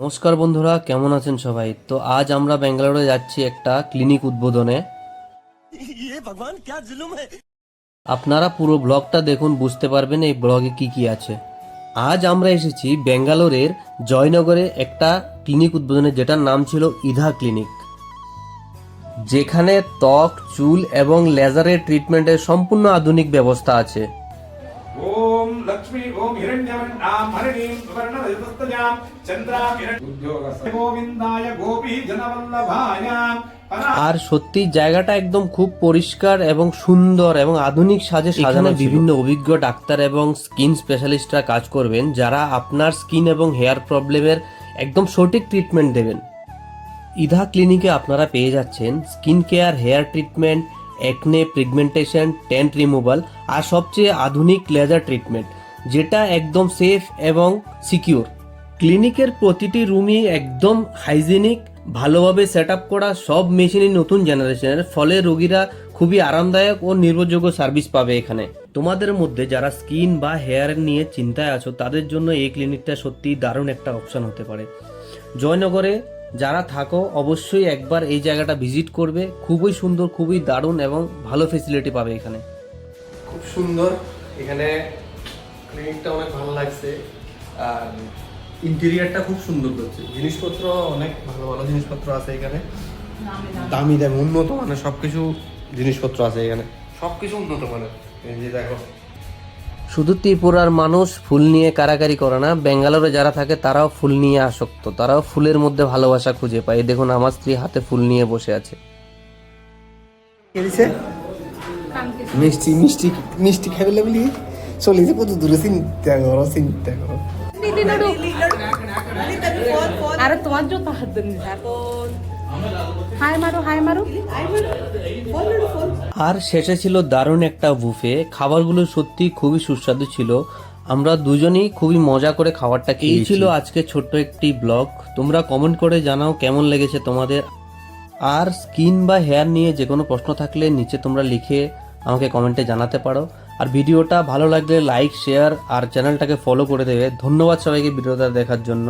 নমস্কার বন্ধুরা, কেমন আছেন সবাই? তো আজ আমরা ব্যাঙ্গালোরে যাচ্ছি একটা ক্লিনিক উদ্বোধনে। আপনারা পুরো ব্লগটা দেখুন, বুঝতে পারবেন এই ব্লগে কি কি আছে। আজ আমরা এসেছি ব্যাঙ্গালোরের জয়নগরে একটা ক্লিনিক উদ্বোধনে, যেটার নাম ছিল ইধা ক্লিনিক, যেখানে ত্বক, চুল এবং লেজারের ট্রিটমেন্টের সম্পূর্ণ আধুনিক ব্যবস্থা আছে। ओम लक्ष्मी ओम हिरण्यवर्णां हरिणीं सुवर्णरजतस्तजां चन्द्रां हिरण्योद्योगस्य गोविन्दाय गोपी जनवल्लभाय আর সত্যি জায়গাটা একদম খুব পরিষ্কার এবং সুন্দর এবং আধুনিক সাজে সাজানো। বিভিন্ন অভিজ্ঞ ডাক্তার এবং স্কিন স্পেশালিস্টরা কাজ করবেন, যারা আপনার স্কিন এবং হেয়ার প্রবলেমের একদম সঠিক ট্রিটমেন্ট দেবেন। ইধা ক্লিনিকে আপনারা পেয়ে যাচ্ছেন skin care, hair treatment, একনে, pigmentation, tent removal আর সবচেয়ে আধুনিক লেজার ট্রিটমেন্ট, যেটা একদম সেফ এবং সিকিউর। ক্লিনিকের প্রতিটি রুমই একদম হাইজিনিক, ভালোভাবে সেট আপ করা, সব মেশিনই নতুন জেনারেশনের, ফলে রোগীরা খুবই আরামদায়ক ও নির্ভরযোগ্য সার্ভিস পাবে এখানে। তোমাদের মধ্যে যারা স্কিন বা হেয়ার নিয়ে চিন্তায় আছো, তাদের জন্য এই ক্লিনিকটা সত্যিই দারুণ একটা অপশন হতে পারে। জয়নগরে যারা থাকো অবশ্যই একবার এই জায়গাটা ভিজিট করবে। খুবই সুন্দর, খুবই দারুণ এবং ভালো ফেসিলিটি পাবে এখানে। খুব সুন্দর এখানে ক্লিনিকটা, অনেক ভালো লাগছে। আর ইন্টেরিয়ারটা খুব সুন্দর করছে, জিনিসপত্র অনেক ভালো ভালো জিনিসপত্র আছে এখানে, দামি দামি উন্নত মানের সবকিছু জিনিসপত্র আছে এখানে, সবকিছু উন্নত মানের। এই যে দেখো, শুধু ত্রিপুরার মানুষ ফুল নিয়ে কারাকারি করে না, ব্যাঙ্গালোরে যারা থাকে তারাও ফুল নিয়ে আসক্ত, তারাও ফুলের মধ্যে ভালোবাসা খুঁজে পায়। দেখুন, আমার স্ত্রী হাতে ফুল নিয়ে বসে আছে। মিষ্টি মিষ্টি মিষ্টি খাইলে বলি চলে যে কত দূরে, চিন্তা করো চিন্তা করো। আরে তোমার জন্য হাত দেন হাই মারো হাই মারো। আর শেষে ছিল দারুণ একটা বুফে, খাবারগুলো সত্যি খুবই সুস্বাদু ছিল। আমরা দুজনেই খুবই মজা করে খাবারটা খেয়েছি। এই ছিল আজকে ছোট্ট একটি ব্লগ। তোমরা কমেন্ট করে জানাও কেমন লেগেছে তোমাদের। আর স্কিন বা হেয়ার নিয়ে যে কোনো প্রশ্ন থাকলে নিচে তোমরা লিখে আমাকে কমেন্টে জানাতে পারো। আর ভিডিওটা ভালো লাগলে লাইক, শেয়ার আর চ্যানেলটাকে ফলো করে দেবে। ধন্যবাদ সবাইকে ভিডিওটা দেখার জন্য।